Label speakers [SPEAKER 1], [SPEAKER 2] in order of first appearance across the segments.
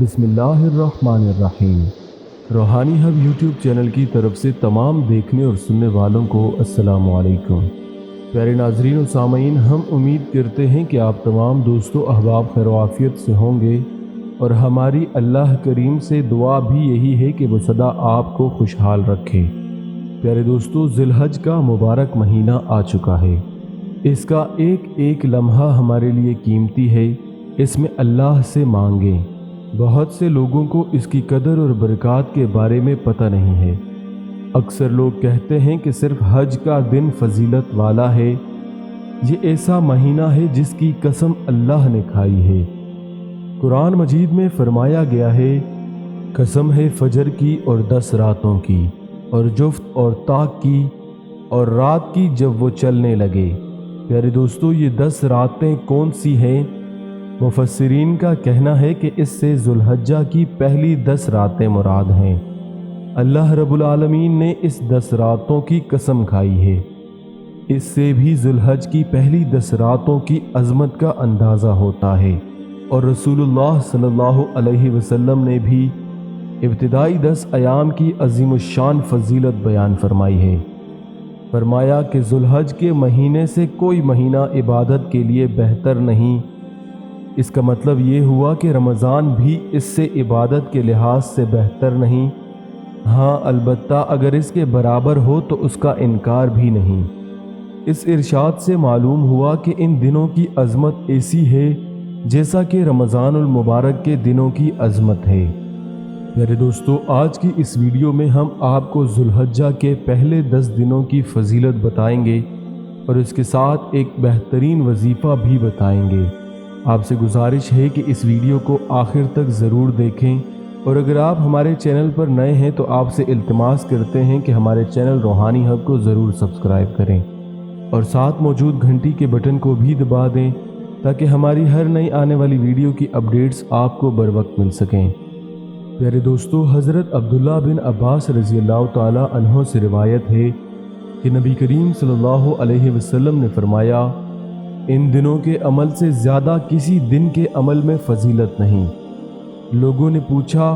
[SPEAKER 1] بسم اللہ الرحمن الرحیم۔ روحانی ہب یوٹیوب چینل کی طرف سے تمام دیکھنے اور سننے والوں کو السلام علیکم۔ پیارے ناظرین و سامعین، ہم امید کرتے ہیں کہ آپ تمام دوست و احباب خیر و عافیت سے ہوں گے، اور ہماری اللہ کریم سے دعا بھی یہی ہے کہ وہ سدا آپ کو خوشحال رکھے۔ پیارے دوستو، ذی الحج کا مبارک مہینہ آ چکا ہے۔ اس کا ایک ایک لمحہ ہمارے لیے قیمتی ہے۔ اس میں اللہ سے مانگیں۔ بہت سے لوگوں کو اس کی قدر اور برکات کے بارے میں پتہ نہیں ہے۔ اکثر لوگ کہتے ہیں کہ صرف حج کا دن فضیلت والا ہے۔ یہ ایسا مہینہ ہے جس کی قسم اللہ نے کھائی ہے۔ قرآن مجید میں فرمایا گیا ہے، قسم ہے فجر کی اور 10 راتوں کی، اور جفت اور طاق کی، اور رات کی جب وہ چلنے لگے۔ پیارے دوستو، یہ 10 راتیں کون سی ہیں؟ مفسرین کا کہنا ہے کہ اس سے ذو الحجہ کی پہلی 10 راتیں مراد ہیں۔ اللہ رب العالمین نے اس 10 راتوں کی قسم کھائی ہے۔ اس سے بھی ذو الحج کی پہلی 10 راتوں کی عظمت کا اندازہ ہوتا ہے، اور رسول اللہ صلی اللہ علیہ وسلم نے بھی ابتدائی 10 ایام کی عظیم الشان فضیلت بیان فرمائی ہے۔ فرمایا کہ ذو الحج کے مہینے سے کوئی مہینہ عبادت کے لیے بہتر نہیں۔ اس کا مطلب یہ ہوا کہ رمضان بھی اس سے عبادت کے لحاظ سے بہتر نہیں۔ ہاں، البتہ اگر اس کے برابر ہو تو اس کا انکار بھی نہیں۔ اس ارشاد سے معلوم ہوا کہ ان دنوں کی عظمت ایسی ہے جیسا کہ رمضان المبارک کے دنوں کی عظمت ہے۔ میرے دوستو، آج کی اس ویڈیو میں ہم آپ کو ذو الحجہ کے پہلے 10 دنوں کی فضیلت بتائیں گے، اور اس کے ساتھ ایک بہترین وظیفہ بھی بتائیں گے۔ آپ سے گزارش ہے کہ اس ویڈیو کو آخر تک ضرور دیکھیں، اور اگر آپ ہمارے چینل پر نئے ہیں تو آپ سے التماس کرتے ہیں کہ ہمارے چینل روحانی ہب کو ضرور سبسکرائب کریں، اور ساتھ موجود گھنٹی کے بٹن کو بھی دبا دیں تاکہ ہماری ہر نئی آنے والی ویڈیو کی اپڈیٹس آپ کو بر وقت مل سکیں۔ پیارے دوستو، حضرت عبداللہ بن عباس رضی اللہ تعالی عنہ سے روایت ہے کہ نبی کریم صلی اللہ علیہ وسلم نے فرمایا، ان دنوں کے عمل سے زیادہ کسی دن کے عمل میں فضیلت نہیں۔ لوگوں نے پوچھا،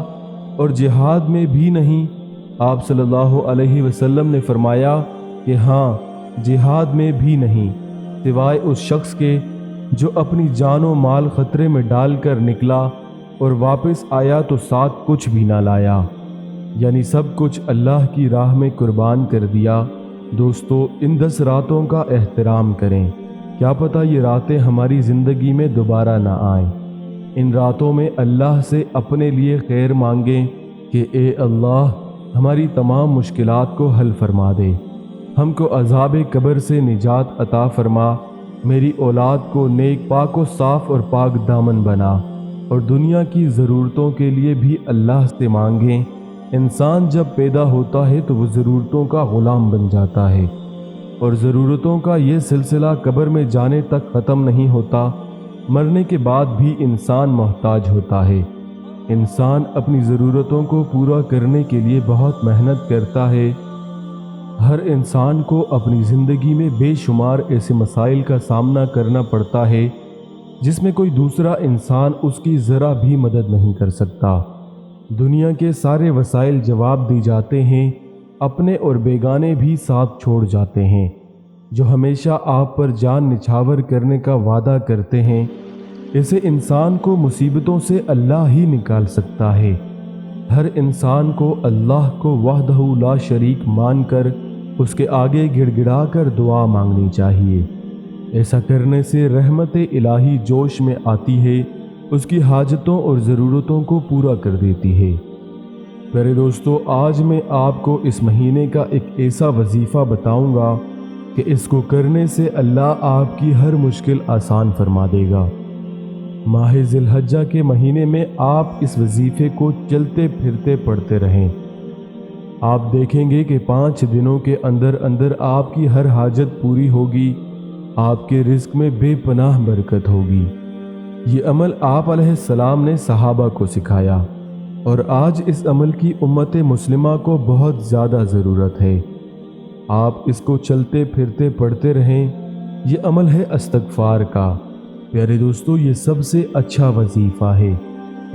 [SPEAKER 1] اور جہاد میں بھی نہیں؟ آپ صلی اللہ علیہ وسلم نے فرمایا کہ ہاں، جہاد میں بھی نہیں، سوائے اس شخص کے جو اپنی جان و مال خطرے میں ڈال کر نکلا اور واپس آیا تو ساتھ کچھ بھی نہ لایا، یعنی سب کچھ اللہ کی راہ میں قربان کر دیا۔ دوستو، ان 10 راتوں کا احترام کریں۔ کیا پتہ یہ راتیں ہماری زندگی میں دوبارہ نہ آئیں۔ ان راتوں میں اللہ سے اپنے لیے خیر مانگیں کہ اے اللہ، ہماری تمام مشکلات کو حل فرما دے، ہم کو عذاب قبر سے نجات عطا فرما، میری اولاد کو نیک پاک و صاف اور پاک دامن بنا، اور دنیا کی ضرورتوں کے لیے بھی اللہ سے مانگیں۔ انسان جب پیدا ہوتا ہے تو وہ ضرورتوں کا غلام بن جاتا ہے، اور ضرورتوں کا یہ سلسلہ قبر میں جانے تک ختم نہیں ہوتا۔ مرنے کے بعد بھی انسان محتاج ہوتا ہے۔ انسان اپنی ضرورتوں کو پورا کرنے کے لیے بہت محنت کرتا ہے۔ ہر انسان کو اپنی زندگی میں بے شمار ایسے مسائل کا سامنا کرنا پڑتا ہے جس میں کوئی دوسرا انسان اس کی ذرا بھی مدد نہیں کر سکتا۔ دنیا کے سارے وسائل جواب دی جاتے ہیں، اپنے اور بیگانے بھی ساتھ چھوڑ جاتے ہیں۔ جو ہمیشہ آپ پر جان نچھاور کرنے کا وعدہ کرتے ہیں، ایسے انسان کو مصیبتوں سے اللہ ہی نکال سکتا ہے۔ ہر انسان کو اللہ کو وحدہ لا شریک مان کر اس کے آگے گڑ گڑا کر دعا مانگنی چاہیے۔ ایسا کرنے سے رحمت الہی جوش میں آتی ہے، اس کی حاجتوں اور ضرورتوں کو پورا کر دیتی ہے۔ میرے دوستو، آج میں آپ کو اس مہینے کا ایک ایسا وظیفہ بتاؤں گا کہ اس کو کرنے سے اللہ آپ کی ہر مشکل آسان فرما دے گا۔ ماہ ذی الحجہ کے مہینے میں آپ اس وظیفے کو چلتے پھرتے پڑھتے رہیں۔ آپ دیکھیں گے کہ 5 دنوں کے اندر اندر آپ کی ہر حاجت پوری ہوگی، آپ کے رزق میں بے پناہ برکت ہوگی۔ یہ عمل آپ علیہ السلام نے صحابہ کو سکھایا، اور آج اس عمل کی امت مسلمہ کو بہت زیادہ ضرورت ہے۔ آپ اس کو چلتے پھرتے پڑھتے رہیں۔ یہ عمل ہے استغفار کا۔ پیارے دوستو، یہ سب سے اچھا وظیفہ ہے۔